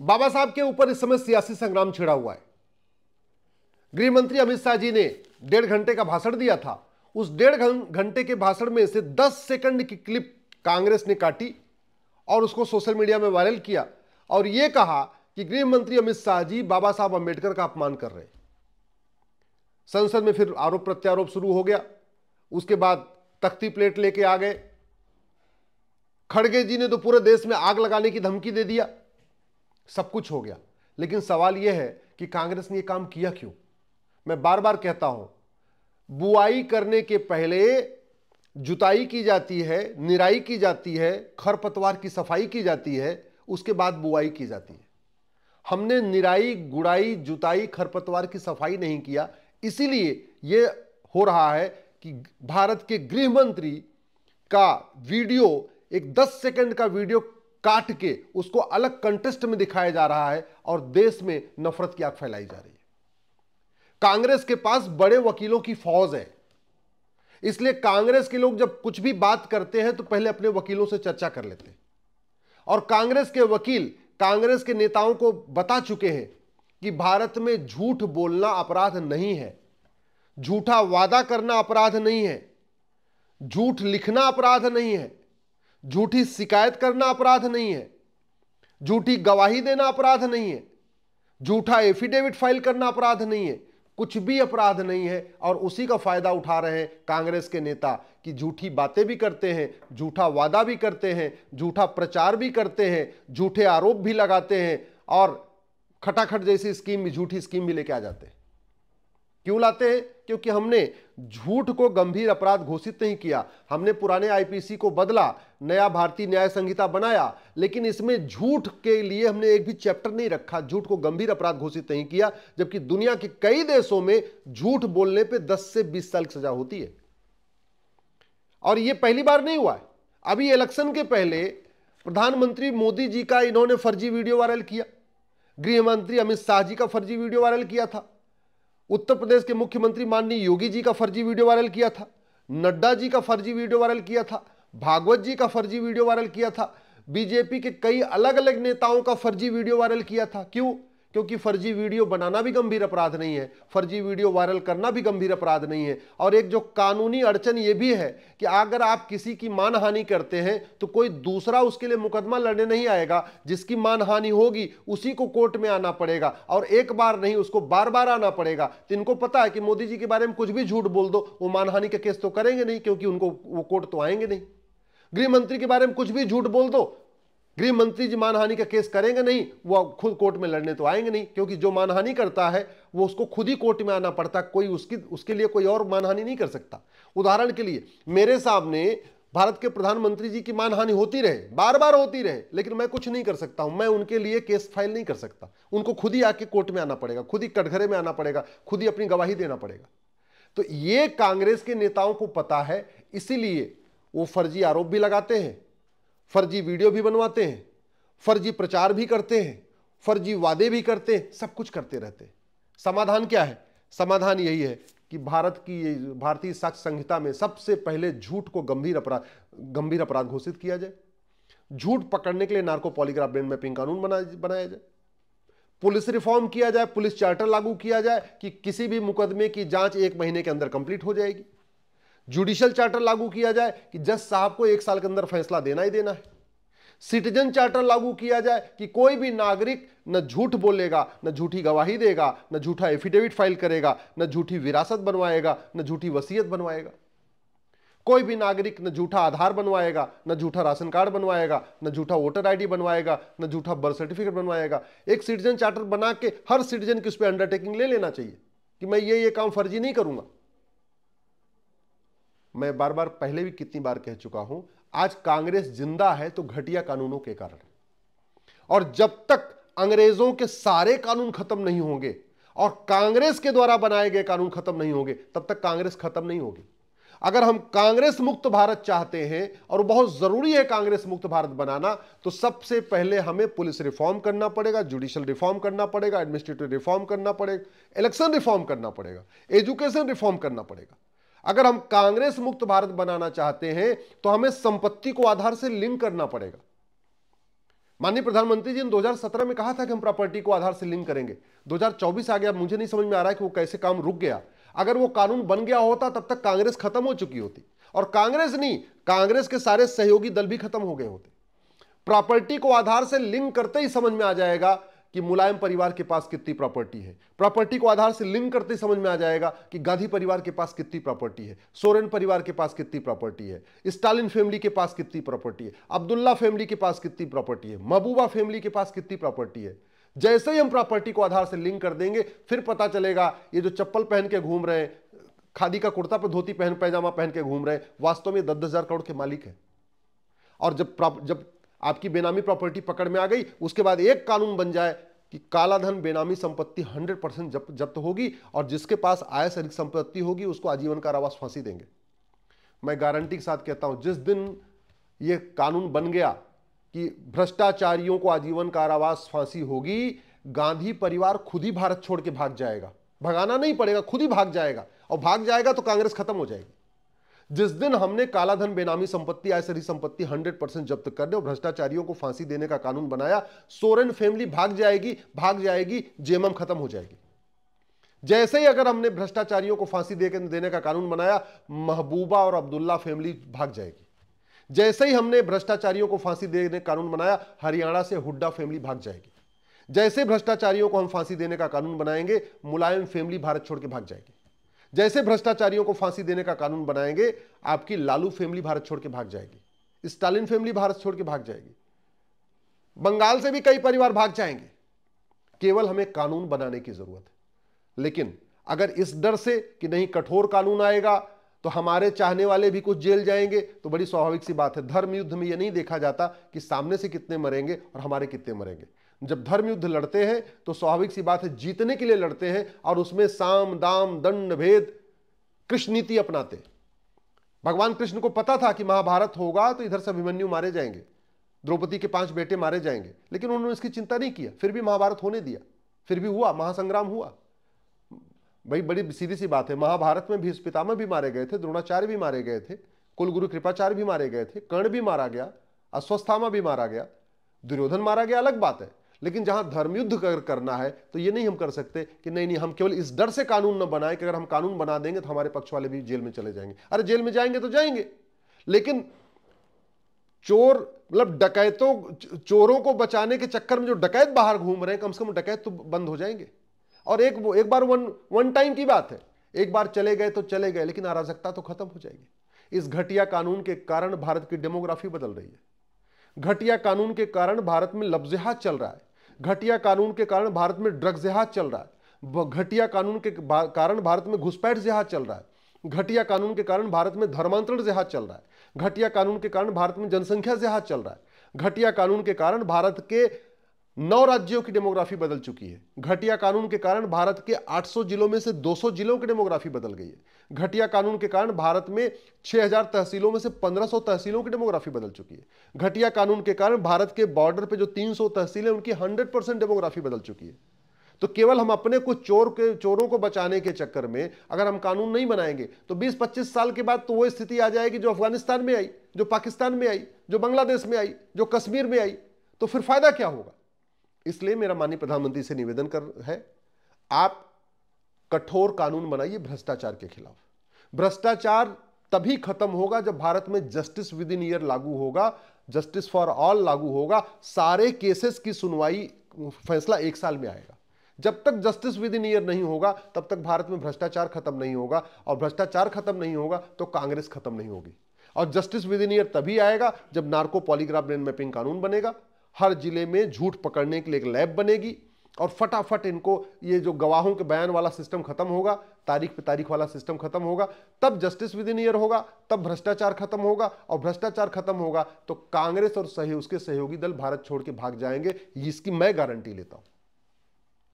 बाबा साहब के ऊपर इस समय सियासी संग्राम छिड़ा हुआ है। गृह मंत्री अमित शाह जी ने 1.5 घंटे का भाषण दिया था। उस 1.5 घंटे के भाषण में से 10 सेकंड की क्लिप कांग्रेस ने काटी और उसको सोशल मीडिया में वायरल किया और यह कहा कि गृह मंत्री अमित शाह जी बाबा साहब अंबेडकर का अपमान कर रहे हैं। संसद में फिर आरोप प्रत्यारोप शुरू हो गया। उसके बाद तख्ती प्लेट लेके आ गए। खड़गे जी ने तो पूरे देश में आग लगाने की धमकी दे दिया। सब कुछ हो गया, लेकिन सवाल यह है कि कांग्रेस ने यह काम किया क्यों? मैं बार बार कहता हूं, बुआई करने के पहले जुताई की जाती है, निराई की जाती है, खरपतवार की सफाई की जाती है, उसके बाद बुआई की जाती है। हमने निराई, गुड़ाई, जुताई, खरपतवार की सफाई नहीं किया, इसीलिए यह हो रहा है कि भारत के गृह मंत्री का वीडियो, एक 10 सेकंड का वीडियो काट के उसको अलग कंटेस्ट में दिखाया जा रहा है और देश में नफरत की आग फैलाई जा रही है। कांग्रेस के पास बड़े वकीलों की फौज है, इसलिए कांग्रेस के लोग जब कुछ भी बात करते हैं तो पहले अपने वकीलों से चर्चा कर लेते हैं। और कांग्रेस के वकील कांग्रेस के नेताओं को बता चुके हैं कि भारत में झूठ बोलना अपराध नहीं है, झूठा वादा करना अपराध नहीं है, झूठ लिखना अपराध नहीं है, झूठी शिकायत करना अपराध नहीं है, झूठी गवाही देना अपराध नहीं है, झूठा एफिडेविट फाइल करना अपराध नहीं है, कुछ भी अपराध नहीं है। और उसी का फायदा उठा रहे हैं कांग्रेस के नेता कि झूठी बातें भी करते हैं, झूठा वादा भी करते हैं, झूठा प्रचार भी करते हैं, झूठे आरोप भी लगाते हैं और खटाखट जैसी स्कीम भी, झूठी स्कीम भी लेके आ जाते हैं। क्यों लाते हैं? क्योंकि हमने झूठ को गंभीर अपराध घोषित नहीं किया। हमने पुराने आईपीसी को बदला, नया भारतीय न्याय संहिता बनाया, लेकिन इसमें झूठ के लिए हमने एक भी चैप्टर नहीं रखा, झूठ को गंभीर अपराध घोषित नहीं किया। जबकि दुनिया के कई देशों में झूठ बोलने पे 10 से 20 साल की सजा होती है। और यह पहली बार नहीं हुआ है। अभी इलेक्शन के पहले प्रधानमंत्री मोदी जी का इन्होंने फर्जी वीडियो वायरल किया, गृह मंत्री अमित शाह जी का फर्जी वीडियो वायरल किया था, उत्तर प्रदेश के मुख्यमंत्री माननीय योगी जी का फर्जी वीडियो वायरल किया था, नड्डा जी का फर्जी वीडियो वायरल किया था, भागवत जी का फर्जी वीडियो वायरल किया था, बीजेपी के कई अलग अलग नेताओं का फर्जी वीडियो वायरल किया था। क्यों? क्योंकि फर्जी वीडियो बनाना भी गंभीर अपराध नहीं है, फर्जी वीडियो वायरल करना भी गंभीर अपराध नहीं है। और एक जो कानूनी अड़चन यह भी है कि अगर आप किसी की मानहानि करते हैं तो कोई दूसरा उसके लिए मुकदमा लड़ने नहीं आएगा, जिसकी मानहानि होगी उसी को कोर्ट में आना पड़ेगा और एक बार नहीं, उसको बार बार आना पड़ेगा। तो इनको पता है कि मोदी जी के बारे में कुछ भी झूठ बोल दो, वो मानहानि का केस तो करेंगे नहीं, क्योंकि उनको वो कोर्ट तो आएंगे नहीं। गृह मंत्री के बारे में कुछ भी झूठ बोल दो, गृह मंत्री जी मानहानि का केस करेंगे नहीं, वो खुद कोर्ट में लड़ने तो आएंगे नहीं, क्योंकि जो मानहानि करता है वो उसको खुद ही कोर्ट में आना पड़ता, कोई उसके लिए कोई और मानहानि नहीं कर सकता। उदाहरण के लिए मेरे सामने भारत के प्रधानमंत्री जी की मानहानि होती रहे, बार बार होती रहे, लेकिन मैं कुछ नहीं कर सकता हूं, मैं उनके लिए केस फाइल नहीं कर सकता। उनको खुद ही आके कोर्ट में आना पड़ेगा, खुद ही कटघरे में आना पड़ेगा, खुद ही अपनी गवाही देना पड़ेगा। तो ये कांग्रेस के नेताओं को पता है, इसीलिए वो फर्जी आरोप भी लगाते हैं, फर्जी वीडियो भी बनवाते हैं, फर्जी प्रचार भी करते हैं, फर्जी वादे भी करते हैं, सब कुछ करते रहते हैं। समाधान क्या है? समाधान यही है कि भारतीय साक्ष्य संहिता में सबसे पहले झूठ को गंभीर अपराध घोषित किया जाए। झूठ पकड़ने के लिए नार्को पॉलीग्राफ ब्रेन मैपिंग कानून बनाया जाए, पुलिस रिफॉर्म किया जाए, पुलिस चार्टर लागू किया जाए कि किसी भी मुकदमे की जांच 1 महीने के अंदर कंप्लीट हो जाएगी। जुडिशियल चार्टर लागू किया जाए कि जज साहब को 1 साल के अंदर फैसला देना ही देना है। सिटीजन चार्टर लागू किया जाए कि कोई भी नागरिक न झूठ बोलेगा, न झूठी गवाही देगा, न झूठा एफिडेविट फाइल करेगा, न झूठी विरासत बनवाएगा, न झूठी वसीयत बनवाएगा। कोई भी नागरिक न झूठा आधार बनवाएगा, न झूठा राशन कार्ड बनवाएगा, न झूठा वोटर आईडी बनवाएगा, न झूठा बर्थ सर्टिफिकेट बनवाएगा। एक सिटीजन चार्टर बना के हर सिटीजन की उस पर अंडरटेकिंग ले लेना चाहिए कि मैं ये काम फर्जी नहीं करूंगा। मैं बार बार पहले भी कितनी बार कह चुका हूं, आज कांग्रेस जिंदा है तो घटिया कानूनों के कारण, और जब तक अंग्रेजों के सारे कानून खत्म नहीं होंगे और कांग्रेस के द्वारा बनाए गए कानून खत्म नहीं होंगे, तब तक कांग्रेस खत्म नहीं होगी। अगर हम कांग्रेस मुक्त भारत चाहते हैं, और बहुत जरूरी है कांग्रेस मुक्त भारत बनाना, तो सबसे पहले हमें पुलिस रिफॉर्म करना पड़ेगा, जुडिशियल रिफॉर्म करना पड़ेगा, एडमिनिस्ट्रेटिव रिफॉर्म करना पड़ेगा, इलेक्शन रिफॉर्म करना पड़ेगा, एजुकेशन रिफॉर्म करना पड़ेगा। अगर हम कांग्रेस मुक्त भारत बनाना चाहते हैं तो हमें संपत्ति को आधार से लिंक करना पड़ेगा। माननीय प्रधानमंत्री जी ने 2017 में कहा था कि हम प्रॉपर्टी को आधार से लिंक करेंगे। 2024 आ गया, मुझे नहीं समझ में आ रहा है कि वो कैसे काम रुक गया। अगर वो कानून बन गया होता तब तक कांग्रेस खत्म हो चुकी होती, और कांग्रेस नहीं, कांग्रेस के सारे सहयोगी दल भी खत्म हो गए होते। प्रॉपर्टी को आधार से लिंक करते ही समझ में आ जाएगा कि मुलायम परिवार के पास कितनी प्रॉपर्टी है। प्रॉपर्टी को आधार से लिंक करते ही समझ में आ जाएगा कि गांधी परिवार के पास कितनी प्रॉपर्टी है, सोरेन परिवार के पास कितनी प्रॉपर्टी है, स्टालिन फैमिली के पास कितनी प्रॉपर्टी है, अब्दुल्ला फैमिली के पास कितनी प्रॉपर्टी है, महबूबा फैमिली के पास कितनी प्रॉपर्टी है। जैसे ही हम प्रॉपर्टी को आधार से लिंक कर देंगे, फिर पता चलेगा ये जो चप्पल पहन के घूम रहे हैं, खादी का कुर्ता पर धोती पहन पैजामा पहन के घूम रहे हैं, वास्तव में 10-10 हजार करोड़ के मालिक है। और जब आपकी बेनामी प्रॉपर्टी पकड़ में आ गई, उसके बाद एक कानून बन जाए कि काला धन बेनामी संपत्ति 100% जब्त होगी, और जिसके पास आय से अधिक संपत्ति होगी उसको आजीवन कारावास फांसी देंगे। मैं गारंटी के साथ कहता हूं, जिस दिन यह कानून बन गया कि भ्रष्टाचारियों को आजीवन कारावास फांसी होगी, गांधी परिवार खुद ही भारत छोड़ के भाग जाएगा। भगाना नहीं पड़ेगा, खुद ही भाग जाएगा, और भाग जाएगा तो कांग्रेस खत्म हो जाएगी। जिस दिन हमने काला धन बेनामी संपत्ति आय से अधिक संपत्ति 100% जब्त करने और भ्रष्टाचारियों को फांसी देने का कानून बनाया, सोरेन फैमिली भाग जाएगी, जेएमएम खत्म हो जाएगी। जैसे ही अगर हमने भ्रष्टाचारियों को फांसी देने का कानून बनाया, महबूबा और अब्दुल्ला फैमिली भाग जाएगी। जैसे ही हमने भ्रष्टाचारियों को फांसी देने का कानून बनाया, हरियाणा से हुड्डा फैमिली भाग जाएगी। जैसे भ्रष्टाचारियों को हम फांसी देने का कानून बनाएंगे, मुलायम फैमिली भारत छोड़ के भाग जाएगी। जैसे भ्रष्टाचारियों को फांसी देने का कानून बनाएंगे, आपकी लालू फैमिली भारत छोड़ के भाग जाएगी, स्टालिन फैमिली भारत छोड़ के भाग जाएगी, बंगाल से भी कई परिवार भाग जाएंगे। केवल हमें कानून बनाने की जरूरत है। लेकिन अगर इस डर से कि नहीं कठोर कानून आएगा तो हमारे चाहने वाले भी कुछ जेल जाएंगे, तो बड़ी स्वाभाविक सी बात है। धर्म युद्ध में यह नहीं देखा जाता कि सामने से कितने मरेंगे और हमारे कितने मरेंगे। जब धर्म युद्ध लड़ते हैं तो स्वाभाविक सी बात है, जीतने के लिए लड़ते हैं, और उसमें साम दाम दंड भेद कृष्ण नीति अपनाते। भगवान कृष्ण को पता था कि महाभारत होगा तो इधर से अभिमन्यु मारे जाएंगे, द्रौपदी के 5 बेटे मारे जाएंगे, लेकिन उन्होंने इसकी चिंता नहीं किया, फिर भी महाभारत होने दिया, फिर भी हुआ, महासंग्राम हुआ। भाई बड़ी सीधी सी बात है, महाभारत में भीष्म पितामह भी मारे गए थे, द्रोणाचार्य भी मारे गए थे, कुलगुरु कृपाचार्य भी मारे गए थे, कर्ण भी मारा गया, अश्वत्थामा भी मारा गया, दुर्योधन मारा गया, अलग बात है। लेकिन जहां धर्मयुद्ध करना है तो ये नहीं हम कर सकते कि नहीं हम केवल इस डर से कानून न बनाए कि अगर हम कानून बना देंगे तो हमारे पक्ष वाले भी जेल में चले जाएंगे। अरे जेल में जाएंगे तो जाएंगे, लेकिन चोर मतलब चोरों को बचाने के चक्कर में जो डकैत बाहर घूम रहे हैं, कम से कम डकैत तो बंद हो जाएंगे। और एक बार वन टाइम की बात है, एक बार चले गए तो चले गए, लेकिन अराजकता तो खत्म हो जाएगी। इस घटिया कानून के कारण भारत की डेमोग्राफी बदल रही है। घटिया कानून के कारण भारत में लफ्ज़ जिहाद चल रहा है। घटिया कानून के कारण भारत में ड्रग्स जिहाद चल रहा है। घटिया कानून के कारण भारत में घुसपैठ जिहाद चल रहा है। घटिया कानून के कारण भारत में धर्मांतरण जिहाद चल रहा है। घटिया कानून के कारण भारत में जनसंख्या जिहाद चल रहा है। घटिया कानून के कारण भारत के 9 राज्यों की डेमोग्राफी बदल चुकी है। घटिया कानून के कारण भारत के 800 जिलों में से 200 जिलों की डेमोग्राफी बदल गई है। घटिया कानून के कारण भारत में 6000 तहसीलों में से 1500 तहसीलों की डेमोग्राफी बदल चुकी है। घटिया कानून के कारण भारत के बॉर्डर पे जो 300 तहसीलें उनकी 100% डेमोग्राफी बदल चुकी है। तो केवल हम अपने कुछ चोरों को बचाने के चक्कर में अगर हम कानून नहीं बनाएंगे तो 20-25 साल के बाद तो वो स्थिति आ जाएगी जो अफगानिस्तान में आई, जो पाकिस्तान में आई, जो बांग्लादेश में आई, जो कश्मीर में आई। तो फिर फायदा क्या होगा? इसलिए मेरा माननीय प्रधानमंत्री से निवेदन है, आप कठोर कानून बनाइए भ्रष्टाचार के खिलाफ। भ्रष्टाचार तभी खत्म होगा जब भारत में जस्टिस विद इन ईयर लागू होगा, जस्टिस फॉर ऑल लागू होगा। सारे केसेस की सुनवाई फैसला 1 साल में आएगा। जब तक जस्टिस विद इन ईयर नहीं होगा तब तक भारत में भ्रष्टाचार खत्म नहीं होगा, और भ्रष्टाचार खत्म नहीं होगा तो कांग्रेस खत्म नहीं होगी। और जस्टिस विद इन ईयर तभी आएगा जब नार्को पॉलीग्राफ ब्रेन मैपिंग कानून बनेगा, हर जिले में झूठ पकड़ने के लिए एक लैब बनेगी, और फटाफट इनको ये जो गवाहों के बयान वाला सिस्टम खत्म होगा, तारीख पे तारीख वाला सिस्टम खत्म होगा, तब जस्टिस विद इन ईयर होगा, तब भ्रष्टाचार खत्म होगा। और भ्रष्टाचार खत्म होगा तो कांग्रेस और उसके सहयोगी दल भारत छोड़ के भाग जाएंगे, इसकी मैं गारंटी लेता हूं।